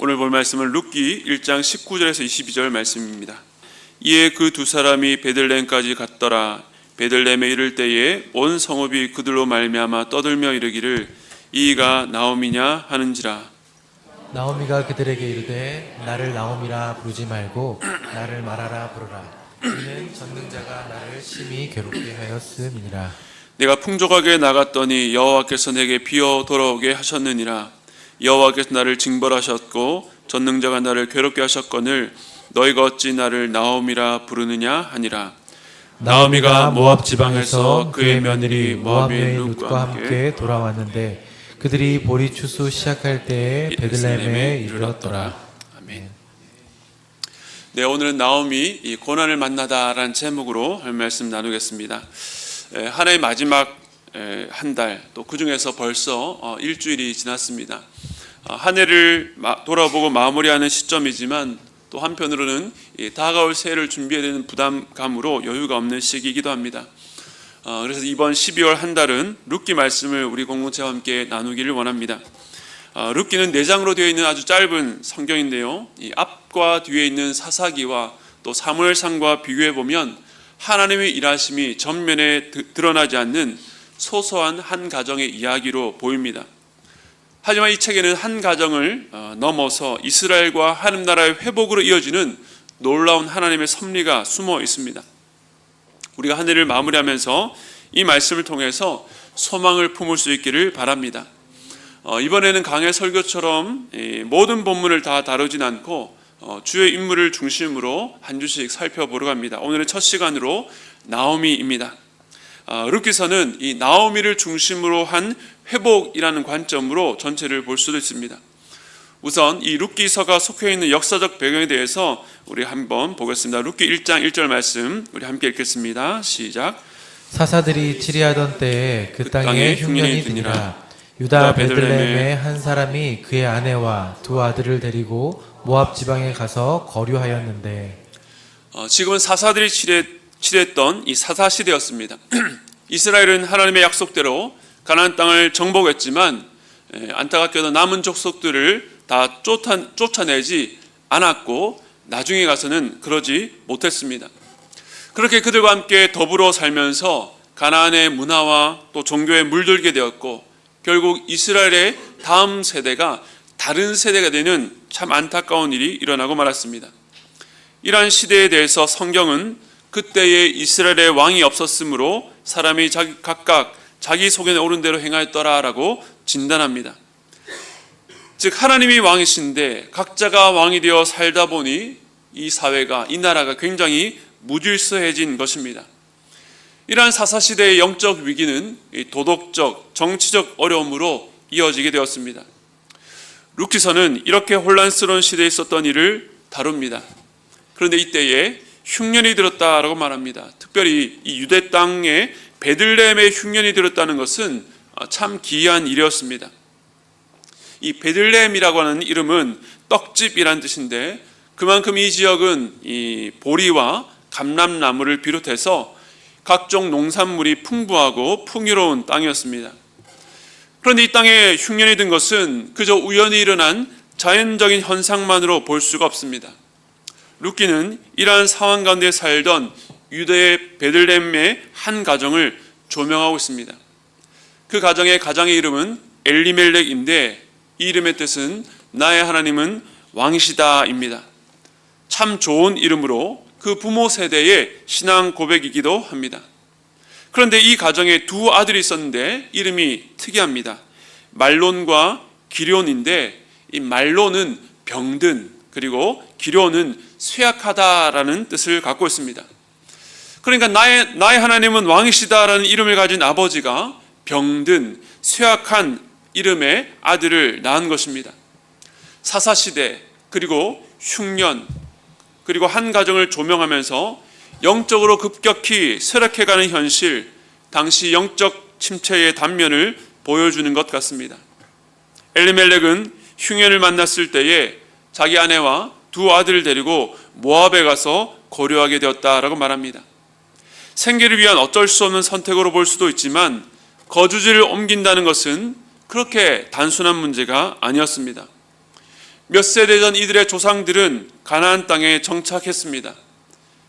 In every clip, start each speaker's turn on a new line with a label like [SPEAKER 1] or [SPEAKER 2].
[SPEAKER 1] 오늘 볼 말씀은 룻기 1장 19절에서 22절 말씀입니다. 이에 그 두 사람이 베들레헴까지 갔더라. 베들레헴에 이를 때에 온 성읍이 그들로 말미암아 떠들며 이르기를 이가 나오미냐 하는지라.
[SPEAKER 2] 나오미가 그들에게 이르되 나를 나오미라 부르지 말고 나를 마라라 부르라. 이는 전능자가 나를 심히 괴롭게 하였음이니라.
[SPEAKER 1] 내가 풍족하게 나갔더니 여호와께서 내게 비어 돌아오게 하셨느니라. 여호와께서 나를 징벌하셨고 전능자가 나를 괴롭게 하셨거늘 너희가 어찌 나를 나오미라 부르느냐 하니라. 나오미가 모압 지방에서 그의 며느리 모압의 룻과 함께
[SPEAKER 2] 돌아왔는데 그들이 보리 추수 시작할 때에 베들레헴에 이르렀더라.
[SPEAKER 1] 아멘. 네, 오늘은 나오미 이 고난을 만나다라는 제목으로 말씀 나누겠습니다. 한 해의 마지막 한 달, 또 그 중에서 벌써 일주일이 지났습니다. 한 해를 돌아보고 마무리하는 시점이지만 또 한편으로는 다가올 새해를 준비해야 되는 부담감으로 여유가 없는 시기이기도 합니다. 그래서 이번 12월 한 달은 룻기 말씀을 우리 공동체와 함께 나누기를 원합니다. 룻기는 4장으로 되어 있는 아주 짧은 성경인데요, 이 앞과 뒤에 있는 사사기와 또 사무엘상과 비교해 보면 하나님의 일하심이 전면에 드러나지 않는 소소한 한 가정의 이야기로 보입니다. 하지만 이 책에는 한 가정을 넘어서 이스라엘과 하나님 나라의 회복으로 이어지는 놀라운 하나님의 섭리가 숨어 있습니다. 우리가 한 해를 마무리하면서 이 말씀을 통해서 소망을 품을 수 있기를 바랍니다. 이번에는 강해 설교처럼 모든 본문을 다 다루진 않고 주요 인물을 중심으로 한 주씩 살펴보려고 합니다. 오늘의 첫 시간으로 나오미입니다. 룻기서는 이 나오미를 중심으로 한 회복이라는 관점으로 전체를 볼 수도 있습니다. 우선 이 룻기서가 속해 있는 역사적 배경에 대해서 우리 한번 보겠습니다. 룻기 1장 1절 말씀 우리 함께 읽겠습니다. 시작.
[SPEAKER 2] 사사들이 치리하던 때에 그 땅에 흉년이 드니라. 유다 베들레헴에 한 사람이 그의 아내와 두 아들을 데리고 모압 지방에 가서 거류하였는데,
[SPEAKER 1] 지금은 사사들이 치리했던 이 사사 시대였습니다. 이스라엘은 하나님의 약속대로 가나안 땅을 정복했지만 안타깝게도 남은 족속들을 다 쫓아내지 않았고 나중에 가서는 그러지 못했습니다. 그렇게 그들과 함께 더불어 살면서 가나안의 문화와 또 종교에 물들게 되었고 결국 이스라엘의 다음 세대가 다른 세대가 되는 참 안타까운 일이 일어나고 말았습니다. 이러한 시대에 대해서 성경은 그때에 이스라엘의 왕이 없었으므로 사람이 각각 자기 속에 오른 대로 행하였더라라고 진단합니다. 즉 하나님이 왕이신데 각자가 왕이 되어 살다 보니 이 사회가, 이 나라가 굉장히 무질서해진 것입니다. 이러한 사사시대의 영적 위기는 도덕적, 정치적 어려움으로 이어지게 되었습니다. 룻기서는 이렇게 혼란스러운 시대에 있었던 일을 다룹니다. 그런데 이때에 흉년이 들었다라고 말합니다. 특별히 이 유대 땅에 베들레헴에 흉년이 들었다는 것은 참 기이한 일이었습니다. 이 베들레헴이라고 하는 이름은 떡집이란 뜻인데 그만큼 이 지역은 이 보리와 감람나무를 비롯해서 각종 농산물이 풍부하고 풍요로운 땅이었습니다. 그런데 이 땅에 흉년이 든 것은 그저 우연히 일어난 자연적인 현상만으로 볼 수가 없습니다. 룻기는 이러한 상황 가운데 살던 유대의 베들레헴의 한 가정을 조명하고 있습니다. 그 가정의 이름은 엘리멜렉인데 이 이름의 뜻은 나의 하나님은 왕이시다입니다. 참 좋은 이름으로 그 부모 세대의 신앙 고백이기도 합니다. 그런데 이 가정에 두 아들이 있었는데 이름이 특이합니다. 말론과 기럨인데 이 말론은 병든, 그리고 기럨은 쇠약하다라는 뜻을 갖고 있습니다. 그러니까 나의 하나님은 왕이시다라는 이름을 가진 아버지가 병든, 쇠약한 이름의 아들을 낳은 것입니다. 사사시대, 그리고 흉년, 그리고 한 가정을 조명하면서 영적으로 급격히 쇠락해가는 현실, 당시 영적 침체의 단면을 보여주는 것 같습니다. 엘리멜렉은 흉년을 만났을 때에 자기 아내와 두 아들을 데리고 모압에 가서 거류하게 되었다라고 말합니다. 생계를 위한 어쩔 수 없는 선택으로 볼 수도 있지만 거주지를 옮긴다는 것은 그렇게 단순한 문제가 아니었습니다. 몇 세대 전 이들의 조상들은 가나안 땅에 정착했습니다.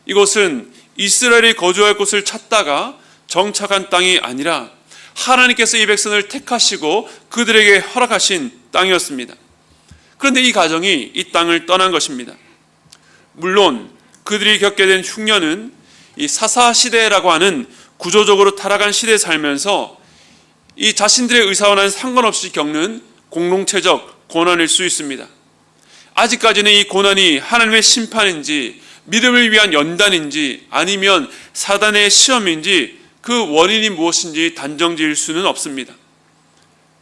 [SPEAKER 1] 이곳은 이스라엘이 거주할 곳을 찾다가 정착한 땅이 아니라 하나님께서 이 백성을 택하시고 그들에게 허락하신 땅이었습니다. 그런데 이 가정이 이 땅을 떠난 것입니다. 물론 그들이 겪게 된 흉년은 이 사사시대라고 하는 구조적으로 타락한 시대에 살면서 이 자신들의 의사와는 상관없이 겪는 공동체적 고난일 수 있습니다. 아직까지는 이 고난이 하나님의 심판인지 믿음을 위한 연단인지 아니면 사단의 시험인지 그 원인이 무엇인지 단정지을 수는 없습니다.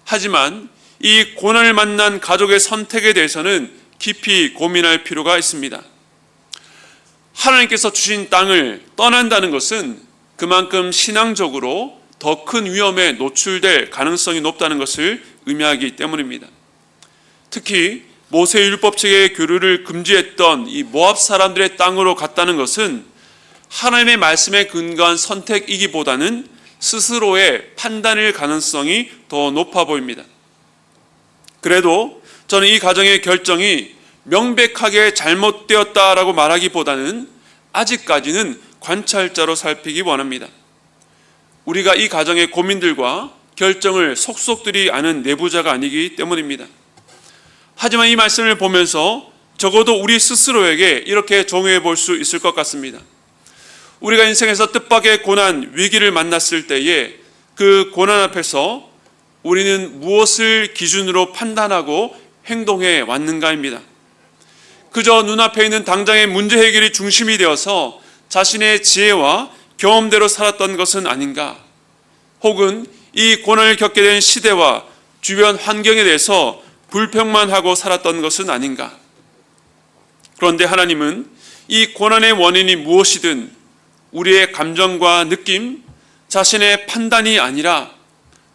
[SPEAKER 1] 하지만 이 고난을 만난 가족의 선택에 대해서는 깊이 고민할 필요가 있습니다. 하나님께서 주신 땅을 떠난다는 것은 그만큼 신앙적으로 더 큰 위험에 노출될 가능성이 높다는 것을 의미하기 때문입니다. 특히 모세 율법책의 교류를 금지했던 이 모압 사람들의 땅으로 갔다는 것은 하나님의 말씀에 근거한 선택이기보다는 스스로의 판단일 가능성이 더 높아 보입니다. 그래도 저는 이 가정의 결정이 명백하게 잘못되었다라고 말하기보다는 아직까지는 관찰자로 살피기 원합니다. 우리가 이 가정의 고민들과 결정을 속속들이 아는 내부자가 아니기 때문입니다. 하지만 이 말씀을 보면서 적어도 우리 스스로에게 이렇게 정의해 볼 수 있을 것 같습니다. 우리가 인생에서 뜻밖의 고난, 위기를 만났을 때에 그 고난 앞에서 우리는 무엇을 기준으로 판단하고 행동해 왔는가입니다. 그저 눈앞에 있는 당장의 문제 해결이 중심이 되어서 자신의 지혜와 경험대로 살았던 것은 아닌가? 혹은 이 고난을 겪게 된 시대와 주변 환경에 대해서 불평만 하고 살았던 것은 아닌가? 그런데 하나님은 이 고난의 원인이 무엇이든 우리의 감정과 느낌, 자신의 판단이 아니라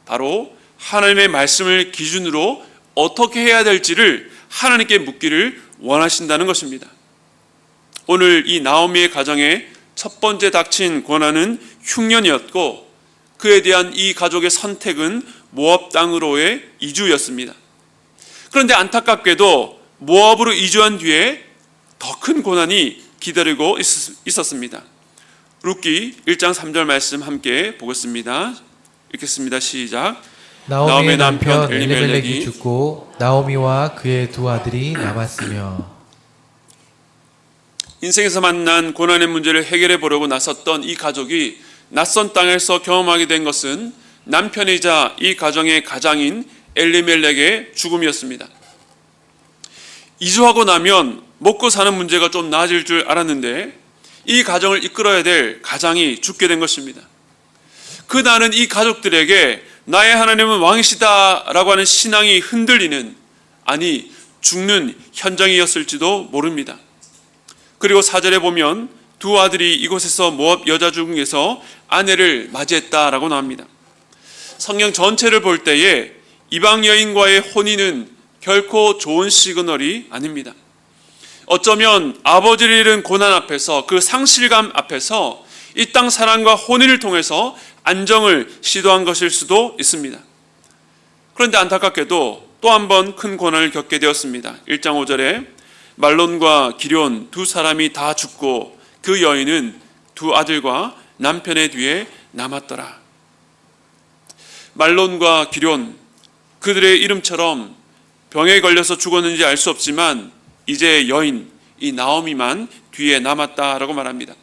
[SPEAKER 1] 바로 하나님의 말씀을 기준으로 어떻게 해야 될지를 하나님께 묻기를 원하신다는 것입니다. 오늘 이 나오미의 가정에 첫 번째 닥친 고난은 흉년이었고 그에 대한 이 가족의 선택은 모압 땅으로의 이주였습니다. 그런데 안타깝게도 모압으로 이주한 뒤에 더 큰 고난이 기다리고 있었습니다. 룻기 1장 3절 말씀 함께 보겠습니다. 읽겠습니다. 시작.
[SPEAKER 2] 나오미의 남편 엘리멜렉이 죽고 나오미와 그의 두 아들이 남았으며.
[SPEAKER 1] 인생에서 만난 고난의 문제를 해결해 보려고 나섰던 이 가족이 낯선 땅에서 경험하게 된 것은 남편이자 이 가정의 가장인 엘리멜렉의 죽음이었습니다. 이주하고 나면 먹고 사는 문제가 좀 나아질 줄 알았는데 이 가정을 이끌어야 될 가장이 죽게 된 것입니다. 그날은 이 가족들에게 나의 하나님은 왕이시다라고 하는 신앙이 흔들리는, 아니 죽는 현장이었을지도 모릅니다. 그리고 4절에 보면 두 아들이 이곳에서 모압 여자 중에서 아내를 맞이했다라고 나옵니다. 성경 전체를 볼 때에 이방 여인과의 혼인은 결코 좋은 시그널이 아닙니다. 어쩌면 아버지를 잃은 고난 앞에서, 그 상실감 앞에서 이 땅 사람과 혼인을 통해서 안정을 시도한 것일 수도 있습니다. 그런데 안타깝게도 또 한 번 큰 고난을 겪게 되었습니다. 1장 5절에 말론과 기럨 두 사람이 다 죽고 그 여인은 두 아들과 남편의 뒤에 남았더라. 말론과 기럨, 그들의 이름처럼 병에 걸려서 죽었는지 알 수 없지만 이제 여인, 이 나오미만 뒤에 남았다라고 말합니다.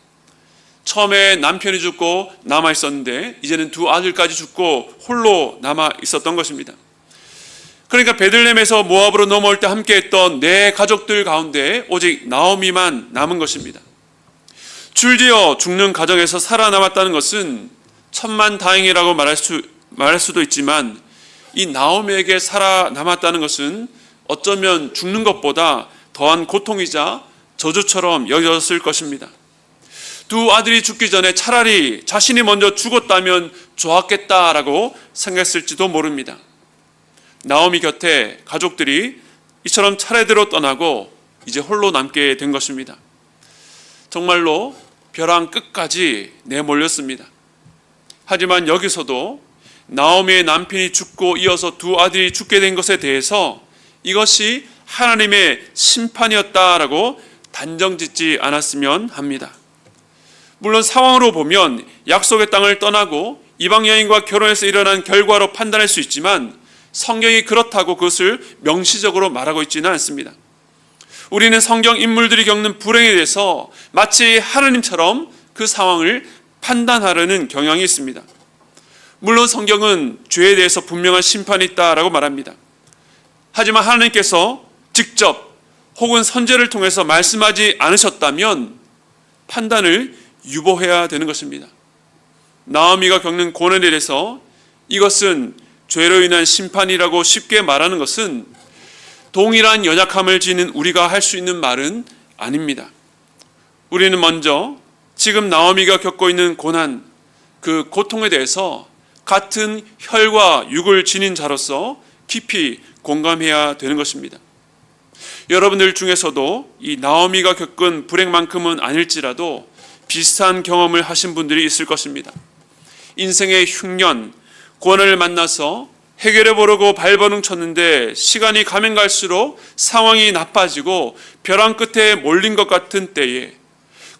[SPEAKER 1] 처음에 남편이 죽고 남아 있었는데 이제는 두 아들까지 죽고 홀로 남아 있었던 것입니다. 그러니까 베들레헴에서 모압으로 넘어올 때 함께했던 네 가족들 가운데 오직 나오미만 남은 것입니다. 줄지어 죽는 가정에서 살아남았다는 것은 천만다행이라고 말할 수도 있지만 이 나오미에게 살아남았다는 것은 어쩌면 죽는 것보다 더한 고통이자 저주처럼 여겨졌을 것입니다. 두 아들이 죽기 전에 차라리 자신이 먼저 죽었다면 좋았겠다라고 생각했을지도 모릅니다. 나오미 곁에 가족들이 이처럼 차례대로 떠나고 이제 홀로 남게 된 것입니다. 정말로 벼랑 끝까지 내몰렸습니다. 하지만 여기서도 나오미의 남편이 죽고 이어서 두 아들이 죽게 된 것에 대해서 이것이 하나님의 심판이었다라고 단정짓지 않았으면 합니다. 물론 상황으로 보면 약속의 땅을 떠나고 이방 여인과 결혼해서 일어난 결과로 판단할 수 있지만 성경이 그렇다고 그것을 명시적으로 말하고 있지는 않습니다. 우리는 성경 인물들이 겪는 불행에 대해서 마치 하나님처럼 그 상황을 판단하려는 경향이 있습니다. 물론 성경은 죄에 대해서 분명한 심판이 있다라고 말합니다. 하지만 하나님께서 직접 혹은 선지자를 통해서 말씀하지 않으셨다면 판단을 유보해야 되는 것입니다. 나오미가 겪는 고난에 대해서 이것은 죄로 인한 심판이라고 쉽게 말하는 것은 동일한 연약함을 지닌 우리가 할 수 있는 말은 아닙니다. 우리는 먼저 지금 나오미가 겪고 있는 고난, 그 고통에 대해서 같은 혈과 육을 지닌 자로서 깊이 공감해야 되는 것입니다. 여러분들 중에서도 이 나오미가 겪은 불행만큼은 아닐지라도 비슷한 경험을 하신 분들이 있을 것입니다. 인생의 흉년, 고난을 만나서 해결해 보려고 발버둥 쳤는데 시간이 가면 갈수록 상황이 나빠지고 벼랑 끝에 몰린 것 같은 때에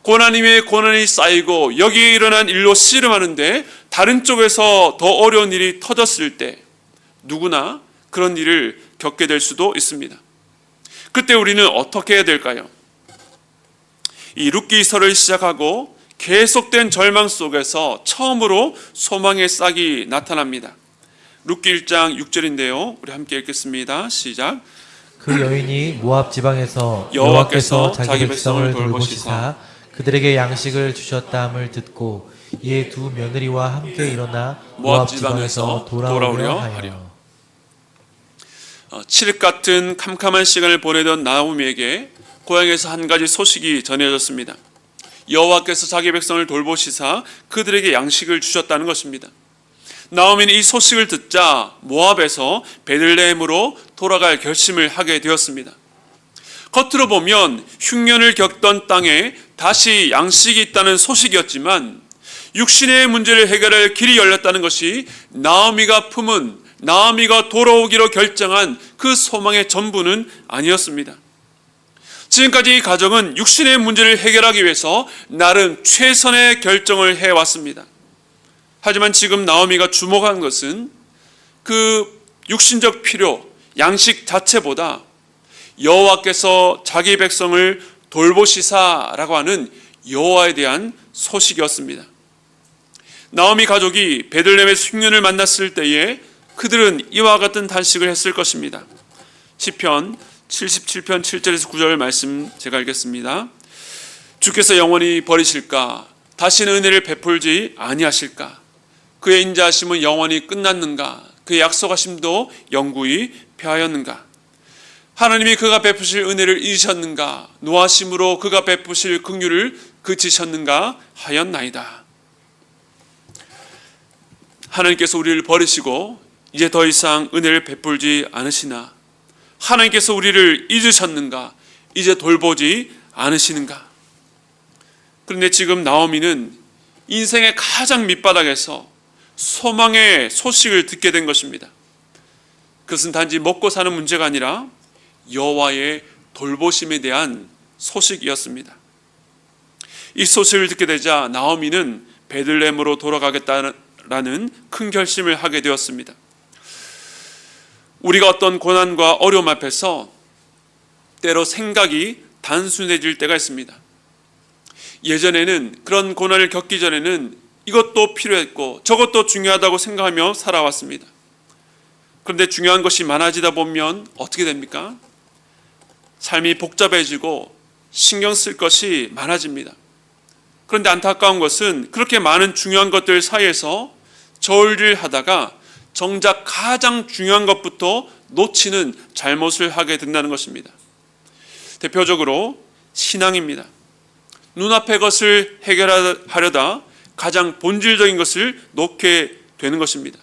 [SPEAKER 1] 고난 위에 고난이 쌓이고 여기에 일어난 일로 씨름하는데 다른 쪽에서 더 어려운 일이 터졌을 때 누구나 그런 일을 겪게 될 수도 있습니다. 그때 우리는 어떻게 해야 될까요? 이 룻기서를 시작하고 계속된 절망 속에서 처음으로 소망의 싹이 나타납니다. 룻기 1장 6절인데요. 우리 함께 읽겠습니다. 시작.
[SPEAKER 2] 그 여인이 모압 지방에서
[SPEAKER 1] 여호와께서
[SPEAKER 2] 자기 백성을 돌보시사 그들에게 양식을 주셨다함을 듣고 이에 두 며느리와 함께 일어나 모압 지방에서 돌아오려 하여.
[SPEAKER 1] 7일 같은 캄캄한 시간을 보내던 나오미에게 고향에서 한 가지 소식이 전해졌습니다. 여호와께서 자기 백성을 돌보시사 그들에게 양식을 주셨다는 것입니다. 나오미는 이 소식을 듣자 모압에서 베들레헴으로 돌아갈 결심을 하게 되었습니다. 겉으로 보면 흉년을 겪던 땅에 다시 양식이 있다는 소식이었지만 육신의 문제를 해결할 길이 열렸다는 것이 나오미가 품은, 나오미가 돌아오기로 결정한 그 소망의 전부는 아니었습니다. 지금까지 이 가정은 육신의 문제를 해결하기 위해서 나름 최선의 결정을 해왔습니다. 하지만 지금 나오미가 주목한 것은 그 육신적 필요, 양식 자체보다 여호와께서 자기 백성을 돌보시사라고 하는 여호와에 대한 소식이었습니다. 나오미 가족이 베들레헴에서 흉년을 만났을 때에 그들은 이와 같은 단식을 했을 것입니다. 시편 77편 7절에서 9절 말씀 제가 읽겠습니다. 주께서 영원히 버리실까? 다시는 은혜를 베풀지 아니하실까? 그의 인자하심은 영원히 끝났는가? 그의 약속하심도 영구히 폐하였는가? 하나님이 그가 베푸실 은혜를 잊으셨는가? 노하심으로 그가 베푸실 긍휼을 그치셨는가 하였나이다. 하나님께서 우리를 버리시고 이제 더 이상 은혜를 베풀지 않으시나? 하나님께서 우리를 잊으셨는가? 이제 돌보지 않으시는가? 그런데 지금 나오미는 인생의 가장 밑바닥에서 소망의 소식을 듣게 된 것입니다. 그것은 단지 먹고 사는 문제가 아니라 여호와의 돌보심에 대한 소식이었습니다. 이 소식을 듣게 되자 나오미는 베들레헴으로 돌아가겠다라는 큰 결심을 하게 되었습니다. 우리가 어떤 고난과 어려움 앞에서 때로 생각이 단순해질 때가 있습니다. 예전에는 그런 고난을 겪기 전에는 이것도 필요했고 저것도 중요하다고 생각하며 살아왔습니다. 그런데 중요한 것이 많아지다 보면 어떻게 됩니까? 삶이 복잡해지고 신경 쓸 것이 많아집니다. 그런데 안타까운 것은 그렇게 많은 중요한 것들 사이에서 저울질 하다가 정작 가장 중요한 것부터 놓치는 잘못을 하게 된다는 것입니다. 대표적으로 신앙입니다. 눈앞의 것을 해결하려다 가장 본질적인 것을 놓게 되는 것입니다.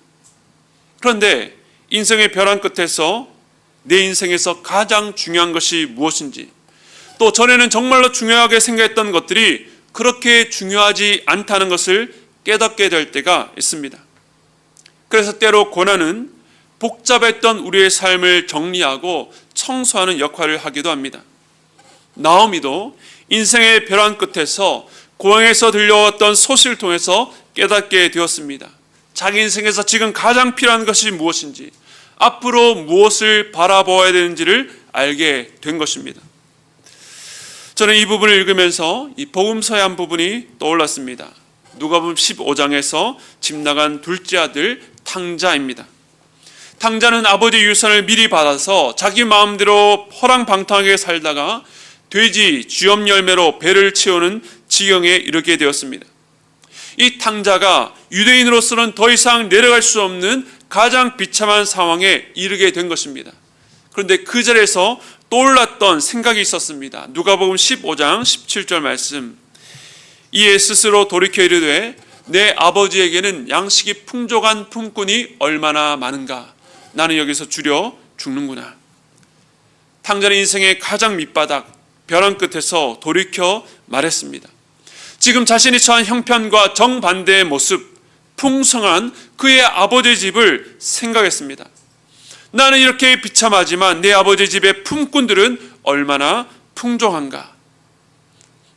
[SPEAKER 1] 그런데 인생의 벼랑 끝에서 내 인생에서 가장 중요한 것이 무엇인지, 또 전에는 정말로 중요하게 생각했던 것들이 그렇게 중요하지 않다는 것을 깨닫게 될 때가 있습니다. 그래서 때로 고난은 복잡했던 우리의 삶을 정리하고 청소하는 역할을 하기도 합니다. 나오미도 인생의 벼랑 끝에서 고향에서 들려왔던 소식을 통해서 깨닫게 되었습니다. 자기 인생에서 지금 가장 필요한 것이 무엇인지, 앞으로 무엇을 바라보아야 되는지를 알게 된 것입니다. 저는 이 부분을 읽으면서 이 복음서의 한 부분이 떠올랐습니다. 누가복음 15장에서 집 나간 둘째 아들 탕자입니다. 탕자는 아버지 유산을 미리 받아서 자기 마음대로 허랑방탕하게 살다가 돼지 쥐염 열매로 배를 채우는 지경에 이르게 되었습니다. 이 탕자가 유대인으로서는 더 이상 내려갈 수 없는 가장 비참한 상황에 이르게 된 것입니다. 그런데 그 자리에서 떠올랐던 생각이 있었습니다. 누가복음 15장 17절 말씀. 이에 스스로 돌이켜 이르되 내 아버지에게는 양식이 풍족한 품꾼이 얼마나 많은가. 나는 여기서 줄여 죽는구나. 탕자는 인생의 가장 밑바닥 벼랑 끝에서 돌이켜 말했습니다. 지금 자신이 처한 형편과 정반대의 모습, 풍성한 그의 아버지의 집을 생각했습니다. 나는 이렇게 비참하지만 내 아버지 집의 품꾼들은 얼마나 풍족한가.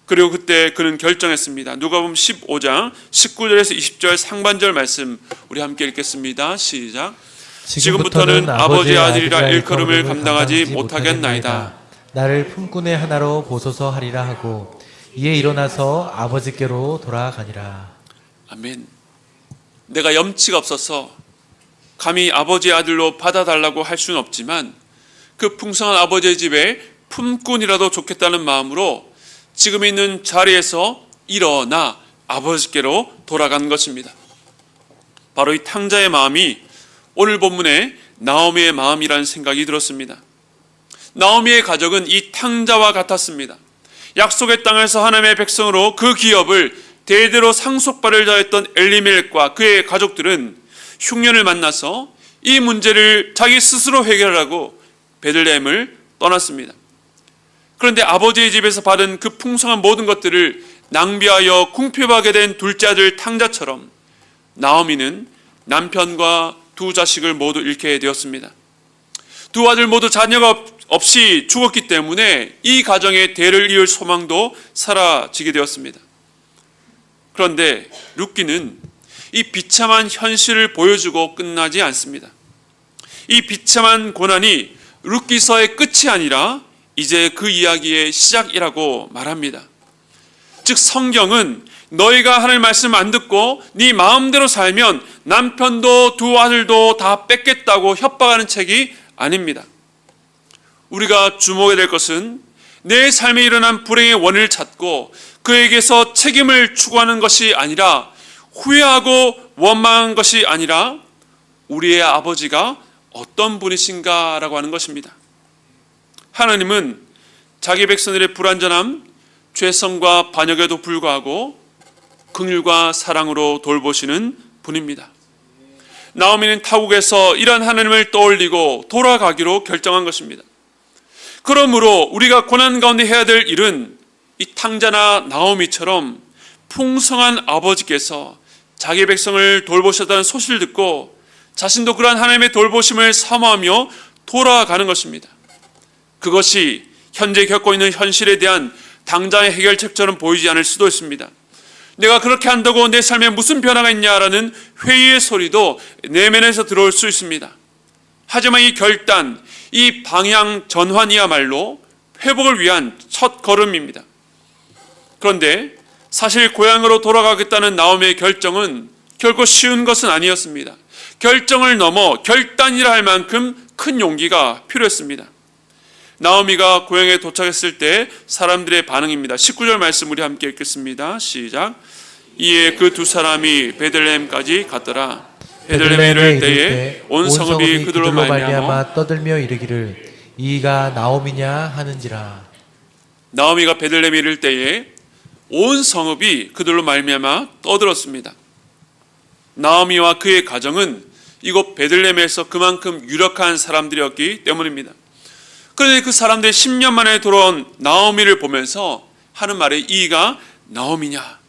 [SPEAKER 1] 그리고 그때 그는 결정했습니다. 누가복음 15장 19절에서 20절 상반절 말씀 우리 함께 읽겠습니다. 시작. 지금부터는 아버지의 아들이라 일컬음을 감당하지 못하겠나이다.
[SPEAKER 2] 나를 품꾼의 하나로 보소서 하리라 하고 이에 일어나서 아버지께로 돌아가니라.
[SPEAKER 1] 아멘. 내가 염치가 없어서 감히 아버지의 아들로 받아달라고 할 수는 없지만 그 풍성한 아버지의 집에 품꾼이라도 좋겠다는 마음으로 지금 있는 자리에서 일어나 아버지께로 돌아간 것입니다. 바로 이 탕자의 마음이 오늘 본문에 나오미의 마음이라는 생각이 들었습니다. 나오미의 가족은 이 탕자와 같았습니다. 약속의 땅에서 하나님의 백성으로 그 기업을 대대로 상속받을 자였던 엘리멜렉과 그의 가족들은 흉년을 만나서 이 문제를 자기 스스로 해결하고 베들레헴을 떠났습니다. 그런데 아버지의 집에서 받은 그 풍성한 모든 것들을 낭비하여 궁핍하게 된 둘째 아들 탕자처럼 나오미는 남편과 두 자식을 모두 잃게 되었습니다. 두 아들 모두 자녀가 없이 죽었기 때문에 이 가정의 대를 이을 소망도 사라지게 되었습니다. 그런데 룻기는 이 비참한 현실을 보여주고 끝나지 않습니다. 이 비참한 고난이 룻기서의 끝이 아니라 이제 그 이야기의 시작이라고 말합니다. 즉 성경은 너희가 하나님 말씀 안 듣고 네 마음대로 살면 남편도 두 아들도 다 뺏겠다고 협박하는 책이 아닙니다. 우리가 주목해야 될 것은 내 삶에 일어난 불행의 원인을 찾고 그에게서 책임을 추구하는 것이 아니라 후회하고 원망한 것이 아니라 우리의 아버지가 어떤 분이신가라고 하는 것입니다. 하나님은 자기 백성들의 불완전함, 죄성과 반역에도 불구하고 긍휼과 사랑으로 돌보시는 분입니다. 나오미는 타국에서 이런 하나님을 떠올리고 돌아가기로 결정한 것입니다. 그러므로 우리가 고난 가운데 해야 될 일은 이 탕자나 나오미처럼 풍성한 아버지께서 자기 백성을 돌보셨다는 소식을 듣고 자신도 그러한 하나님의 돌보심을 사모하며 돌아가는 것입니다. 그것이 현재 겪고 있는 현실에 대한 당장의 해결책처럼 보이지 않을 수도 있습니다. 내가 그렇게 한다고 내 삶에 무슨 변화가 있냐라는 회의의 소리도 내면에서 들어올 수 있습니다. 하지만 이 결단, 이 방향 전환이야말로 회복을 위한 첫 걸음입니다. 그런데 사실 고향으로 돌아가겠다는 나오미의 결정은 결코 쉬운 것은 아니었습니다. 결정을 넘어 결단이라 할 만큼 큰 용기가 필요했습니다. 나오미가 고향에 도착했을 때 사람들의 반응입니다. 19절 말씀 우리 함께 읽겠습니다. 시작. 이에 그 두 사람이 베들레헴까지 갔더라. 베들레헴에 이를 때에 온 성읍이 그들로 말미암아
[SPEAKER 2] 떠들며 이르기를 이가 나오미냐 하는지라.
[SPEAKER 1] 나오미가 베들레헴에 이를 때에 온 성읍이 그들로 말미암아 떠들었습니다. 나오미와 그의 가정은 이곳 베들레헴에서 그만큼 유력한 사람들이었기 때문입니다. 그런데 그 사람들이 10년 만에 돌아온 나오미를 보면서 하는 말이 이가 나오미냐.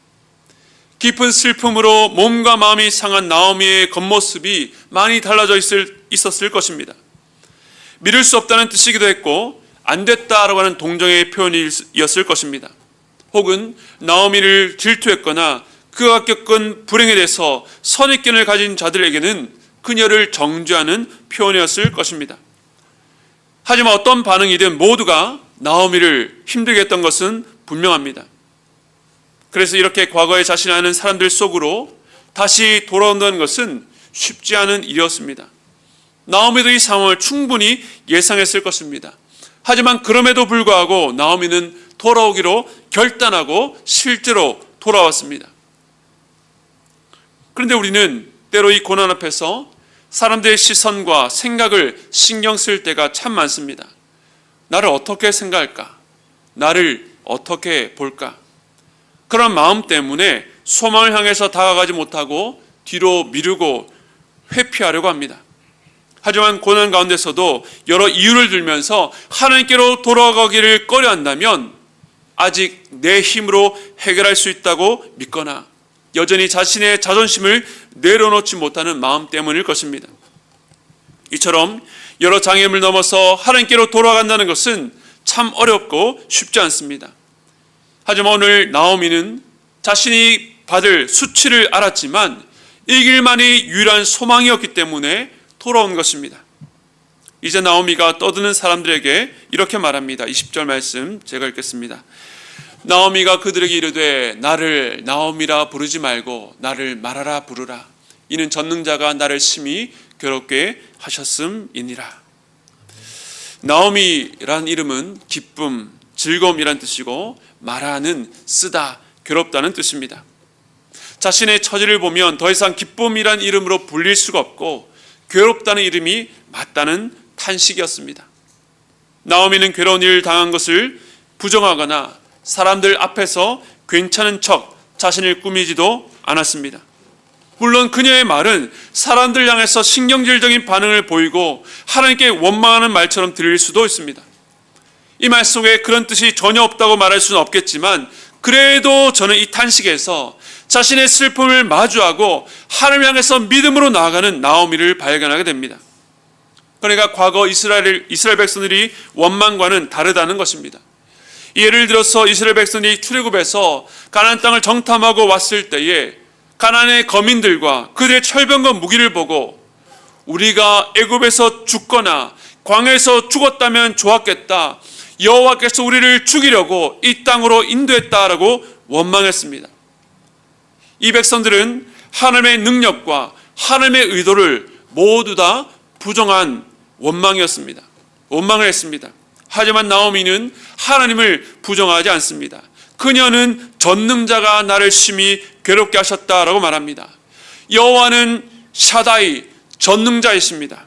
[SPEAKER 1] 깊은 슬픔으로 몸과 마음이 상한 나오미의 겉모습이 많이 달라져 있었을 것입니다. 믿을 수 없다는 뜻이기도 했고 안 됐다라고 하는 동정의 표현이었을 것입니다. 혹은 나오미를 질투했거나 그가 겪은 불행에 대해서 선입견을 가진 자들에게는 그녀를 정죄하는 표현이었을 것입니다. 하지만 어떤 반응이든 모두가 나오미를 힘들게 했던 것은 분명합니다. 그래서 이렇게 과거에 자신하는 사람들 속으로 다시 돌아온다는 것은 쉽지 않은 일이었습니다. 나오미도 이 상황을 충분히 예상했을 것입니다. 하지만 그럼에도 불구하고 나오미는 돌아오기로 결단하고 실제로 돌아왔습니다. 그런데 우리는 때로 이 고난 앞에서 사람들의 시선과 생각을 신경 쓸 때가 참 많습니다. 나를 어떻게 생각할까? 나를 어떻게 볼까? 그런 마음 때문에 소망을 향해서 다가가지 못하고 뒤로 미루고 회피하려고 합니다. 하지만 고난 가운데서도 여러 이유를 들면서 하나님께로 돌아가기를 꺼려한다면 아직 내 힘으로 해결할 수 있다고 믿거나 여전히 자신의 자존심을 내려놓지 못하는 마음 때문일 것입니다. 이처럼 여러 장애물을 넘어서 하나님께로 돌아간다는 것은 참 어렵고 쉽지 않습니다. 하지만 오늘 나오미는 자신이 받을 수치를 알았지만 이 길만이 유일한 소망이었기 때문에 돌아온 것입니다. 이제 나오미가 떠드는 사람들에게 이렇게 말합니다. 20절 말씀 제가 읽겠습니다. 나오미가 그들에게 이르되 나를 나오미라 부르지 말고 나를 마라라 부르라. 이는 전능자가 나를 심히 괴롭게 하셨음이니라. 나오미란 이름은 기쁨, 즐거움이란 뜻이고 마라는 쓰다, 괴롭다는 뜻입니다. 자신의 처지를 보면 더 이상 기쁨이란 이름으로 불릴 수가 없고 괴롭다는 이름이 맞다는 탄식이었습니다. 나오미는 괴로운 일을 당한 것을 부정하거나 사람들 앞에서 괜찮은 척 자신을 꾸미지도 않았습니다. 물론 그녀의 말은 사람들 향해서 신경질적인 반응을 보이고 하나님께 원망하는 말처럼 들릴 수도 있습니다. 이 말 속에 그런 뜻이 전혀 없다고 말할 수는 없겠지만 그래도 저는 이 탄식에서 자신의 슬픔을 마주하고 하나님을 향해서 믿음으로 나아가는 나오미를 발견하게 됩니다. 그러니까 과거 이스라엘 백성들이 원망과는 다르다는 것입니다. 예를 들어서 이스라엘 백성이 출애굽해서 가나안 땅을 정탐하고 왔을 때에 가나안의 거민들과 그들의 철병과 무기를 보고 우리가 애굽에서 죽거나 광야에서 죽었다면 좋았겠다. 여호와께서 우리를 죽이려고 이 땅으로 인도했다라고 원망했습니다. 이 백성들은 하나님의 능력과 하나님의 의도를 모두 다 부정한 원망을 했습니다. 하지만 나오미는 하나님을 부정하지 않습니다. 그녀는 전능자가 나를 심히 괴롭게 하셨다라고 말합니다. 여호와는 샤다이 전능자이십니다.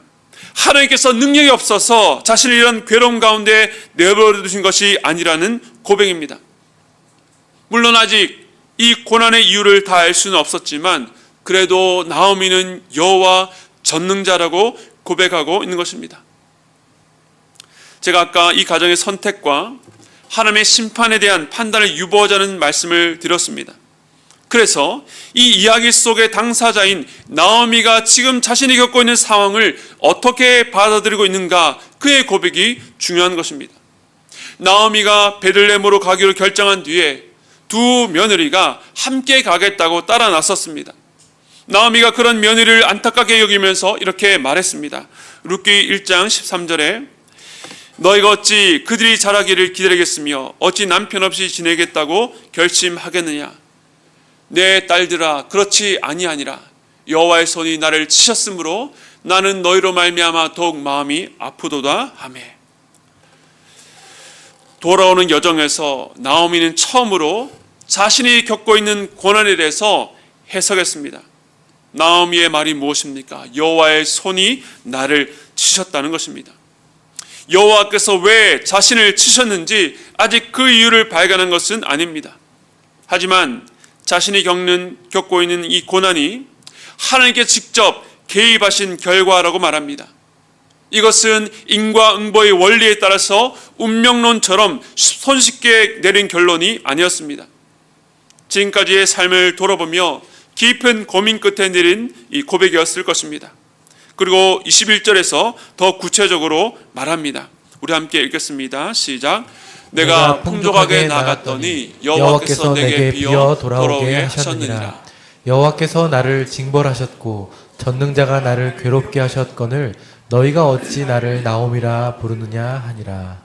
[SPEAKER 1] 하나님께서 능력이 없어서 자신을 이런 괴로움 가운데 내버려 두신 것이 아니라는 고백입니다. 물론 아직 이 고난의 이유를 다 알 수는 없었지만 그래도 나오미는 여호와 전능자라고 고백하고 있는 것입니다. 제가 아까 이 가정의 선택과 하나님의 심판에 대한 판단을 유보하자는 말씀을 드렸습니다. 그래서 이 이야기 속의 당사자인 나오미가 지금 자신이 겪고 있는 상황을 어떻게 받아들이고 있는가, 그의 고백이 중요한 것입니다. 나오미가 베들레헴으로 가기로 결정한 뒤에 두 며느리가 함께 가겠다고 따라 나섰습니다. 나오미가 그런 며느리를 안타깝게 여기면서 이렇게 말했습니다. 룻기 1장 13절에 너희가 어찌 그들이 자라기를 기다리겠으며 어찌 남편 없이 지내겠다고 결심하겠느냐. 내 딸들아, 그렇지 아니하니라. 여호와의 손이 나를 치셨으므로 나는 너희로 말미암아 더욱 마음이 아프도다 하매. 돌아오는 여정에서 나오미는 처음으로 자신이 겪고 있는 고난에 대해서 해석했습니다. 나오미의 말이 무엇입니까? 여호와의 손이 나를 치셨다는 것입니다. 여호와께서 왜 자신을 치셨는지 아직 그 이유를 발견한 것은 아닙니다. 하지만 자신이 겪고 있는 이 고난이 하나님께 직접 개입하신 결과라고 말합니다. 이것은 인과응보의 원리에 따라서 운명론처럼 손쉽게 내린 결론이 아니었습니다. 지금까지의 삶을 돌아보며 깊은 고민 끝에 내린 이 고백이었을 것입니다. 그리고 21절에서 더 구체적으로 말합니다. 우리 함께 읽겠습니다. 시작. 내가 풍족하게 나갔더니 여호와께서 내게 비어 돌아오게 하셨느니라.
[SPEAKER 2] 여호와께서 나를 징벌하셨고 전능자가 나를 괴롭게 하셨거늘 너희가 어찌 나를 나옴이라 부르느냐 하니라.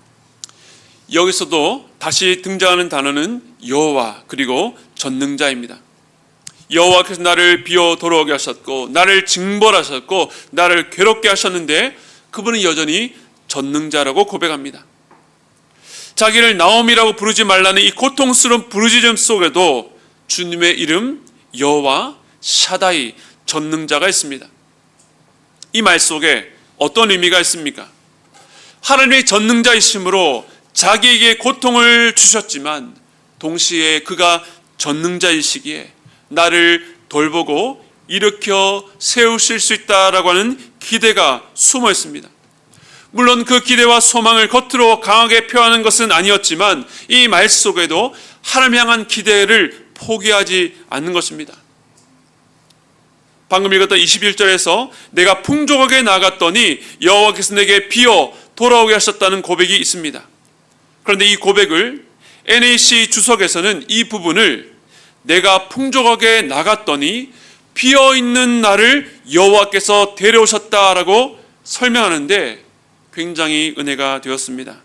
[SPEAKER 1] 여기서도 다시 등장하는 단어는 여호와 그리고 전능자입니다. 여호와께서 나를 비어 돌아오게 하셨고 나를 징벌하셨고 나를 괴롭게 하셨는데 그분은 여전히 전능자라고 고백합니다. 자기를 나옴이라고 부르지 말라는 이 고통스러운 부르짖음 속에도 주님의 이름 여호와 샤다이 전능자가 있습니다. 이 말 속에 어떤 의미가 있습니까? 하나님의 전능자이심으로 자기에게 고통을 주셨지만 동시에 그가 전능자이시기에 나를 돌보고 일으켜 세우실 수 있다라고 하는 기대가 숨어 있습니다. 물론 그 기대와 소망을 겉으로 강하게 표하는 것은 아니었지만 이 말 속에도 하나님 향한 기대를 포기하지 않는 것입니다. 방금 읽었던 21절에서 내가 풍족하게 나갔더니 여호와께서 내게 비어 돌아오게 하셨다는 고백이 있습니다. 그런데 이 고백을 NAC 주석에서는 이 부분을 내가 풍족하게 나갔더니 비어있는 나를 여호와께서 데려오셨다라고 설명하는데 굉장히 은혜가 되었습니다.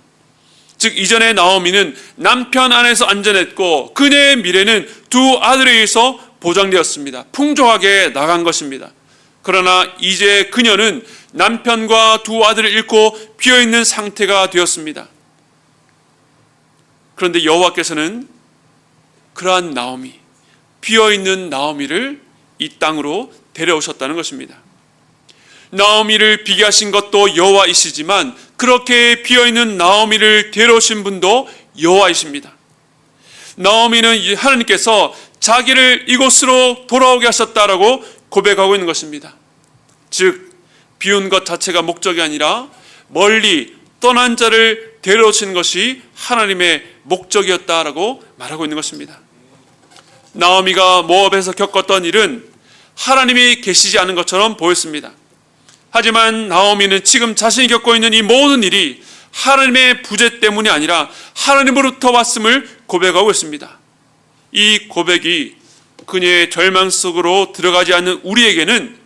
[SPEAKER 1] 즉 이전에 나오미는 남편 안에서 안전했고 그녀의 미래는 두 아들에 의해서 보장되었습니다. 풍족하게 나간 것입니다. 그러나 이제 그녀는 남편과 두 아들을 잃고 비어있는 상태가 되었습니다. 그런데 여호와께서는 그러한 나오미, 비어있는 나오미를 이 땅으로 데려오셨다는 것입니다. 나오미를 비게 하신 것도 여호와이시지만 그렇게 비어있는 나오미를 데려오신 분도 여호와이십니다. 나오미는 하나님께서 자기를 이곳으로 돌아오게 하셨다라고 고백하고 있는 것입니다. 즉 비운 것 자체가 목적이 아니라 멀리 떠난 자를 데려오시는 것이 하나님의 목적이었다라고 말하고 있는 것입니다. 나오미가 모압에서 겪었던 일은 하나님이 계시지 않은 것처럼 보였습니다. 하지만 나오미는 지금 자신이 겪고 있는 이 모든 일이 하나님의 부재 때문이 아니라 하나님으로부터 왔음을 고백하고 있습니다. 이 고백이 그녀의 절망 속으로 들어가지 않는 우리에게는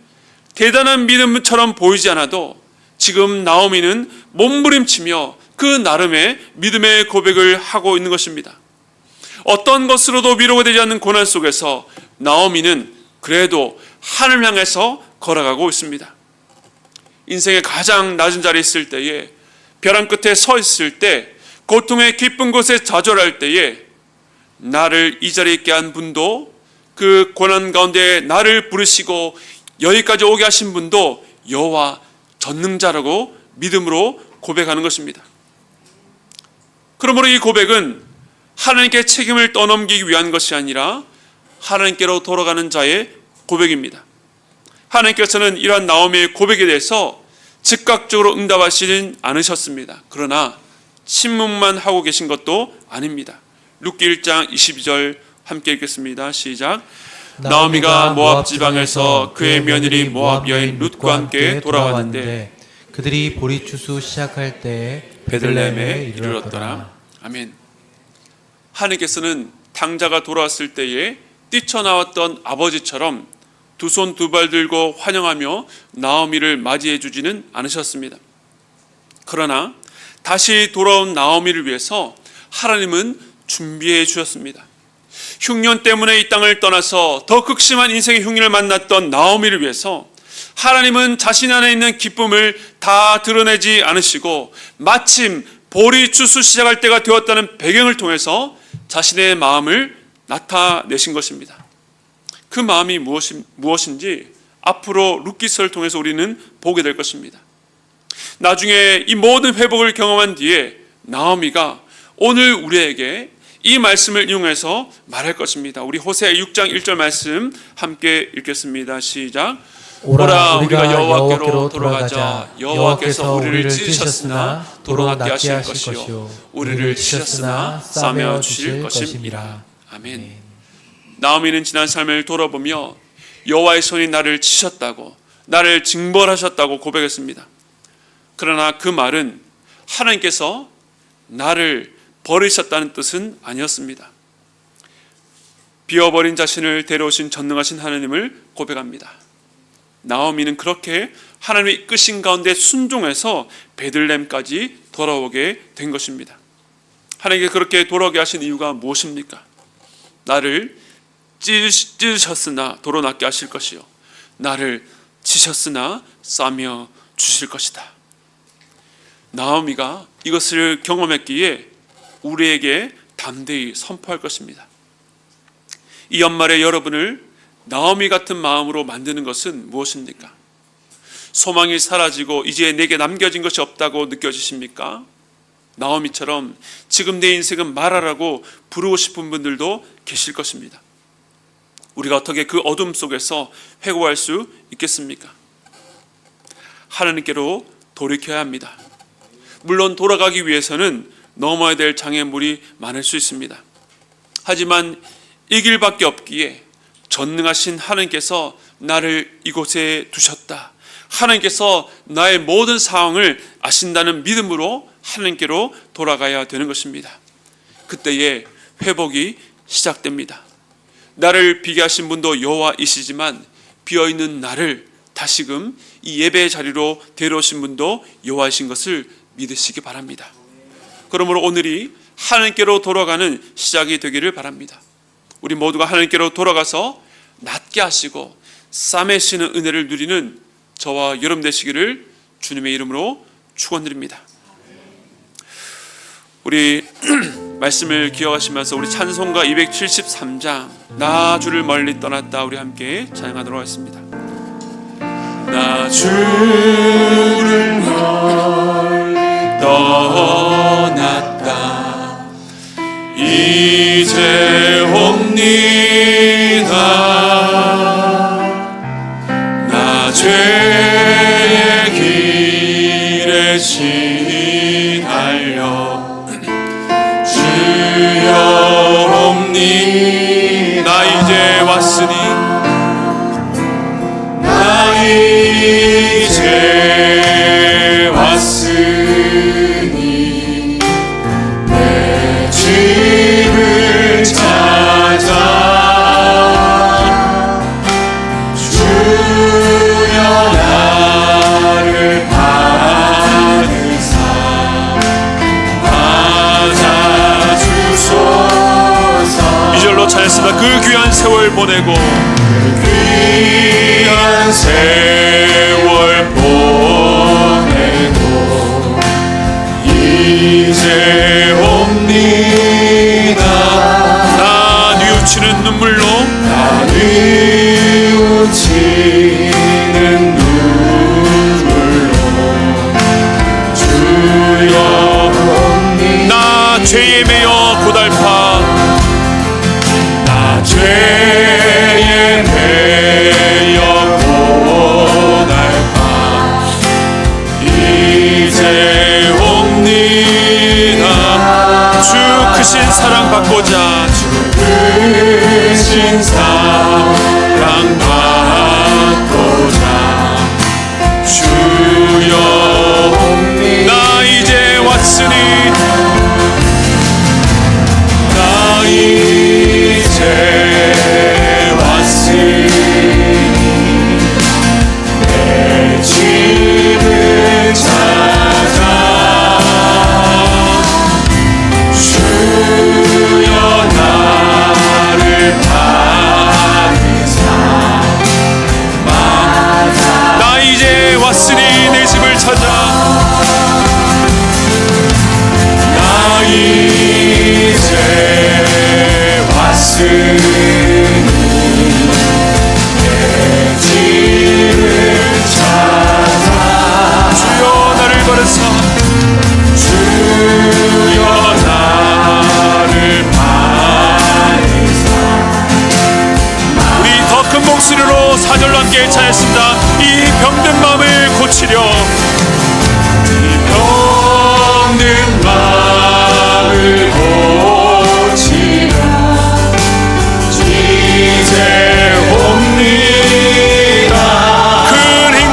[SPEAKER 1] 대단한 믿음처럼 보이지 않아도 지금 나오미는 몸부림치며 그 나름의 믿음의 고백을 하고 있는 것입니다. 어떤 것으로도 위로가 되지 않는 고난 속에서 나오미는 그래도 하늘 향해서 걸어가고 있습니다. 인생의 가장 낮은 자리에 있을 때에 벼랑 끝에 서 있을 때 고통의 깊은 곳에 좌절할 때에 나를 이 자리에 있게 한 분도 그 고난 가운데 나를 부르시고 여기까지 오게 하신 분도 여호와 전능자라고 믿음으로 고백하는 것입니다. 그러므로 이 고백은 하나님께 책임을 떠넘기기 위한 것이 아니라 하나님께로 돌아가는 자의 고백입니다. 하나님께서는 이러한 나오미의 고백에 대해서 즉각적으로 응답하시진 않으셨습니다. 그러나 침묵만 하고 계신 것도 아닙니다. 룻기 1장 22절 함께 읽겠습니다. 시작. 나오미가 모압 지방에서 그의 며느리 모압 여인 룻과 함께 돌아왔는데
[SPEAKER 2] 그들이 보리 추수 시작할 때에
[SPEAKER 1] 베들레헴에 이르렀더라. 아멘. 하나님께서는 당자가 돌아왔을 때에 뛰쳐나왔던 아버지처럼 두 손 두 발 들고 환영하며 나오미를 맞이해 주지는 않으셨습니다. 그러나 다시 돌아온 나오미를 위해서 하나님은 준비해 주셨습니다. 흉년 때문에 이 땅을 떠나서 더 극심한 인생의 흉년을 만났던 나오미를 위해서 하나님은 자신 안에 있는 기쁨을 다 드러내지 않으시고 마침 보리 추수 시작할 때가 되었다는 배경을 통해서 자신의 마음을 나타내신 것입니다. 그 마음이 무엇인지 앞으로 룻기서를 통해서 우리는 보게 될 것입니다. 나중에 이 모든 회복을 경험한 뒤에 나오미가 오늘 우리에게 이 말씀을 이용해서 말할 것입니다. 우리 호세아 6장 1절 말씀 함께 읽겠습니다. 시작. 오라 우리가 여호와께로 돌아가자. 여호와께서 우리를 찢으셨으나 도로 낫게 하실 것이요 우리를 치셨으나 싸매어 주실 것입니다. 아멘. 나오미는 지난 삶을 돌아보며 여호와의 손이 나를 치셨다고, 나를 징벌하셨다고 고백했습니다. 그러나 그 말은 하나님께서 나를 버리셨다는 뜻은 아니었습니다. 비워버린 자신을 데려오신 전능하신 하나님을 고백합니다. 나오미는 그렇게 하나님의 이끄신 가운데 순종해서 베들레헴까지 돌아오게 된 것입니다. 하나님께 그렇게 돌아오게 하신 이유가 무엇입니까? 나를 찢으셨으나 도로 낫게 하실 것이요 나를 치셨으나 싸며 주실 것이다. 나오미가 이것을 경험했기에 우리에게 담대히 선포할 것입니다. 이 연말에 여러분을 나오미 같은 마음으로 만드는 것은 무엇입니까? 소망이 사라지고 이제 내게 남겨진 것이 없다고 느껴지십니까? 나오미처럼 지금 내 인생은 말하라고 부르고 싶은 분들도 계실 것입니다. 우리가 어떻게 그 어둠 속에서 회고할 수 있겠습니까? 하나님께로 돌이켜야 합니다. 물론 돌아가기 위해서는 넘어야 될 장애물이 많을 수 있습니다. 하지만 이 길밖에 없기에 전능하신 하나님께서 나를 이곳에 두셨다. 하나님께서 나의 모든 상황을 아신다는 믿음으로 하나님께로 돌아가야 되는 것입니다. 그때에 회복이 시작됩니다. 나를 비게 하신 분도 여호와이시지만 비어있는 나를 다시금 이 예배의 자리로 데려오신 분도 여호와이신 것을 믿으시기 바랍니다. 그러므로 오늘이 하나님께로 돌아가는 시작이 되기를 바랍니다. 우리 모두가 하나님께로 돌아가서 낫게 하시고 싸매시는 은혜를 누리는 저와 여러분 되시기를 주님의 이름으로 축원드립니다. 우리 말씀을 기억하시면서 우리 찬송가 273장 나 주를 멀리 떠났다 우리 함께 찬양하도록 하겠습니다. 나 주를 멀리 떠났다 이제 옵니다. 나 죄의 길에 시달려 주여 옵니. 나 이제 왔으니 나 이제 왔으니 내 집을 찾아 주여 나를 받으사 맞아주소서. 이절로 찬양했습니다. 그 귀한 세월 보내고 그 귀한 세월 보내고 이제 옵니다. 나 뉘우치는 눈물로 나 뉘우치는 눈물로 주여 옵니다. 나 죄에 매여 고달파 나 죄에 매여 고달파 이제 옵니다. 주 크신 사랑 받고자 주 크신 사랑 받고자 주여 옵니다. 나 이제 왔으니 나 이제 왔으니 내 집을 찾아 주여 나를 받으사 맞아. 나 이제 왔으니 내 집을 찾아 나 이제 왔으니 내 집을 찾아 주여 나를 버려서 주여 나를 받으사. 우리 더 큰 목소리로 사절로 함께 찬양했습니다. 이 병든 마음을 고치려 이 병든 마음을 고치려 이제 옵니다. 큰 힘과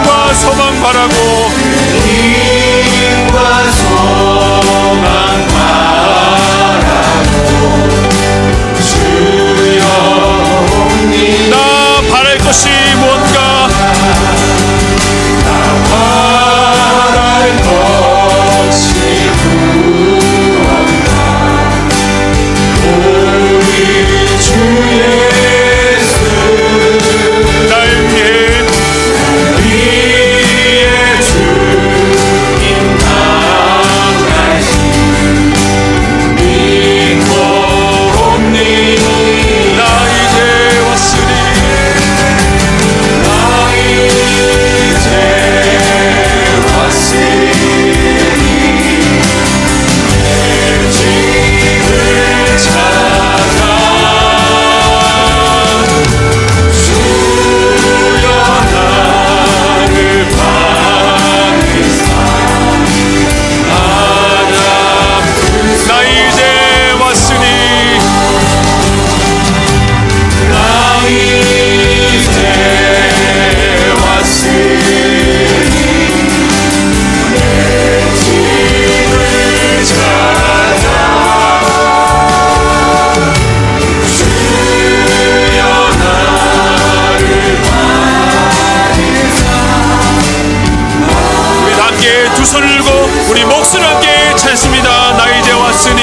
[SPEAKER 1] 우리 목소리 함께 찾습니다. 나 이제 왔으니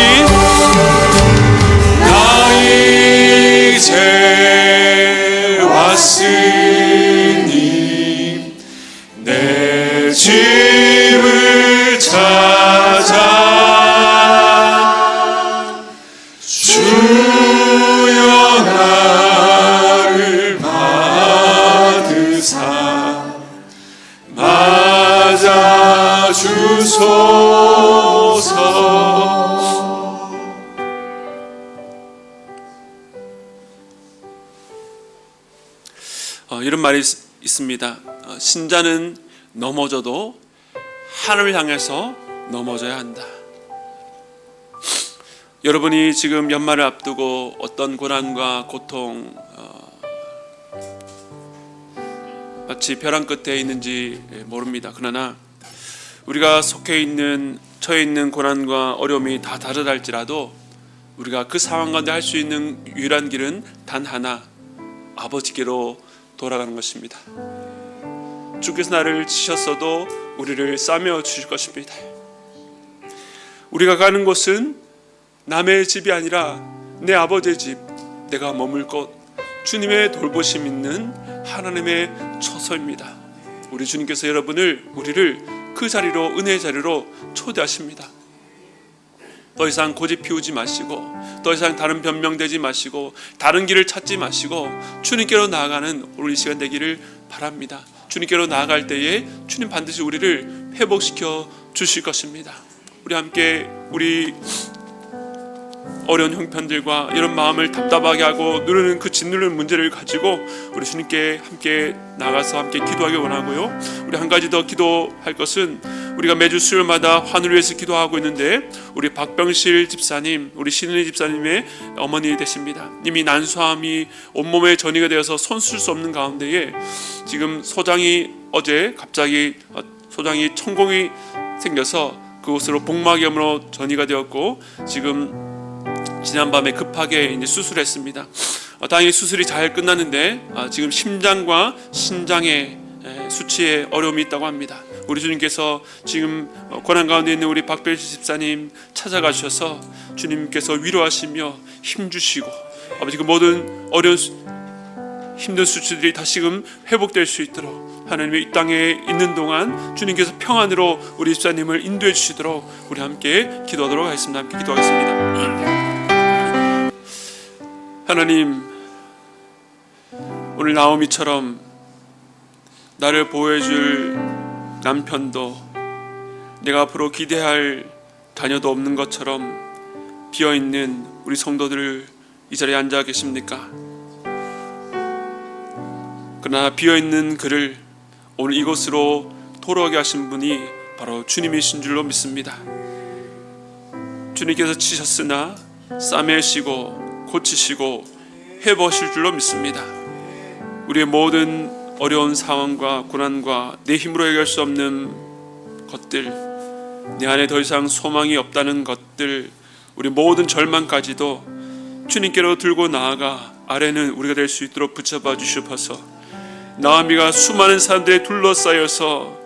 [SPEAKER 1] 나 이제 왔으니 내 집을 찾아 주여 나를 받으사 맞아 주소서. 이런 말이 있습니다. 신자는 넘어져도 하늘을 향해서 넘어져야 한다. 여러분이 지금 연말을 앞두고 어떤 고난과 고통 마치 벼랑 끝에 있는지 모릅니다. 그러나 우리가 처해 있는 고난과 어려움이 다 다르다 할지라도 우리가 그 상황 가운데 할 수 있는 유일한 길은 단 하나, 아버지께로 돌아가는 것입니다. 주께서 나를 치셨어도 우리를 싸매어 주실 것입니다. 우리가 가는 곳은 남의 집이 아니라 내 아버지의 집, 내가 머물 곳, 주님의 돌보심 있는 하나님의 처소입니다. 우리 주님께서 우리를 그 자리로, 은혜의 자리로 초대하십니다. 더 이상 고집 피우지 마시고, 더 이상 다른 변명되지 마시고, 다른 길을 찾지 마시고 주님께로 나아가는 우리 시간 되기를 바랍니다. 주님께로 나아갈 때에 주님 반드시 우리를 회복시켜 주실 것입니다. 우리 함께 우리 어려운 형편들과 이런 마음을 답답하게 하고 누르는 그 짓누르는 문제를 가지고 우리 주님께 함께 나가서 함께 기도하기 원하고요. 우리 한 가지 더 기도할 것은 우리가 매주 수요일마다 환우를 위해서 기도하고 있는데 우리 박병실 집사님, 우리 신은희 집사님의 어머니 되십니다. 이미 난소암이 온몸에 전이가 되어서 손쓸 수 없는 가운데에 지금 소장이 어제 갑자기 소장이 천공이 생겨서 그곳으로 복막염으로 전이가 되었고 지금 지난밤에 급하게 이제 수술했습니다. 다행히 수술이 잘 끝났는데 지금 심장과 신장의 수치에 어려움이 있다고 합니다. 우리 주님께서 지금 고난 가운데 있는 우리 박별시 집사님 찾아가 주셔서 주님께서 위로하시며 힘주시고 아버지 그 모든 어려운 힘든 수치들이 다시금 회복될 수 있도록 하나님의 이 땅에 있는 동안 주님께서 평안으로 우리 집사님을 인도해 주시도록 우리 함께 기도하도록 하겠습니다. 함께 기도하겠습니다. 하나님, 오늘 나오미처럼 나를 보호해줄 남편도 내가 앞으로 기대할 자녀도 없는 것처럼 비어있는 우리 성도들 이 자리에 앉아 계십니까? 그러나 비어있는 그를 오늘 이곳으로 돌아오게 하신 분이 바로 주님이신 줄로 믿습니다. 주님께서 치셨으나 싸매시고 고치시고 회복하실 줄로 믿습니다. 우리의 모든 어려운 상황과 고난과 내 힘으로 해결할 수 없는 것들, 내 안에 더 이상 소망이 없다는 것들, 우리 모든 절망까지도 주님께로 들고 나아가 아래는 우리가 될 수 있도록 붙잡아 주시옵소서. 나오미가 수많은 사람들에 둘러싸여서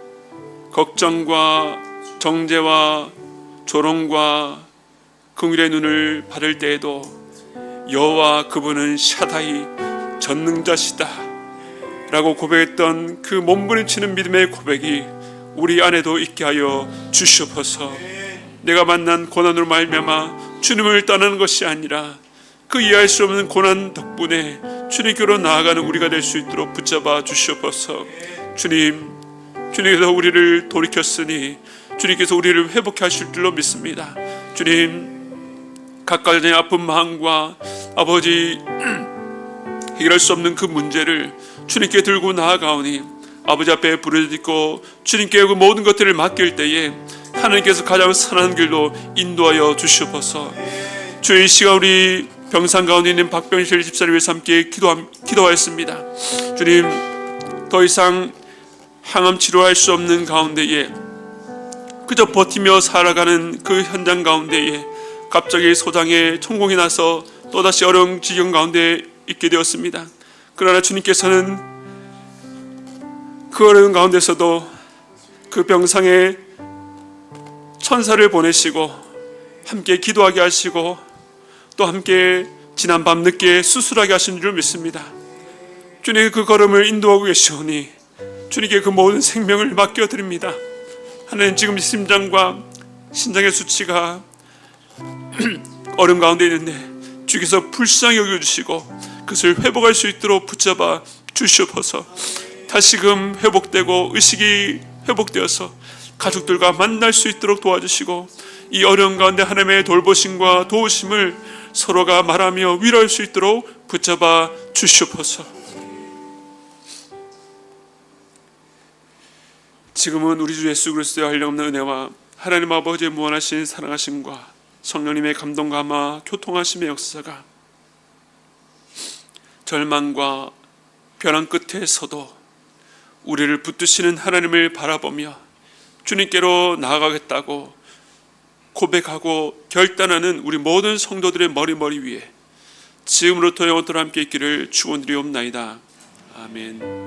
[SPEAKER 1] 걱정과 정죄와 조롱과 긍휼의 눈을 받을 때에도 여호와 그분은 샤다이 전능자시다 라고 고백했던 그 몸부림치는 믿음의 고백이 우리 안에도 있게 하여 주시옵소서. 내가 만난 고난으로 말미암아 주님을 떠나는 것이 아니라 그 이해할 수 없는 고난 덕분에 주님께로 나아가는 우리가 될 수 있도록 붙잡아 주시옵소서. 주님께서 우리를 돌이켰으니 주님께서 우리를 회복해 하실 줄로 믿습니다. 주님, 각가의 아픈 마음과 아버지 해결할 수 없는 그 문제를 주님께 들고 나아가오니 아버지 앞에 부르짖고 주님께 그 모든 것들을 맡길 때에 하나님께서 가장 선한 길로 인도하여 주시옵소서. 주의 이 시간 우리 병상 가운데 있는 박병실 집사를 위해서 함께 기도하였습니다. 주님, 더 이상 항암 치료할 수 없는 가운데에 그저 버티며 살아가는 그 현장 가운데에 갑자기 소장에 천공이 나서 또다시 어려운 지경 가운데 있게 되었습니다. 그러나 주님께서는 그 어려운 가운데서도 그 병상에 천사를 보내시고 함께 기도하게 하시고 또 함께 지난 밤 늦게 수술하게 하신 줄 믿습니다. 주님의 그 걸음을 인도하고 계시오니 주님께 그 모든 생명을 맡겨드립니다. 하나님, 지금 심장과 신장의 수치가 어려움 가운데 있는데 주께서 불쌍히 여겨주시고 그것을 회복할 수 있도록 붙잡아 주시옵소서. 다시금 회복되고 의식이 회복되어서 가족들과 만날 수 있도록 도와주시고 이 어려운 가운데 하나님의 돌보심과 도우심을 서로가 말하며 위로할 수 있도록 붙잡아 주시옵소서. 지금은 우리 주 예수 그리스도의 한량없는 은혜와 하나님 아버지의 무한하신 사랑하심과 성령님의 감동 감화 교통하심의 역사가 절망과 벼랑 끝에서도 우리를 붙드시는 하나님을 바라보며 주님께로 나아가겠다고 고백하고 결단하는 우리 모든 성도들의 머리 위에 지금으로부터 영원토록 함께 있기를 축원드리옵나이다. 아멘.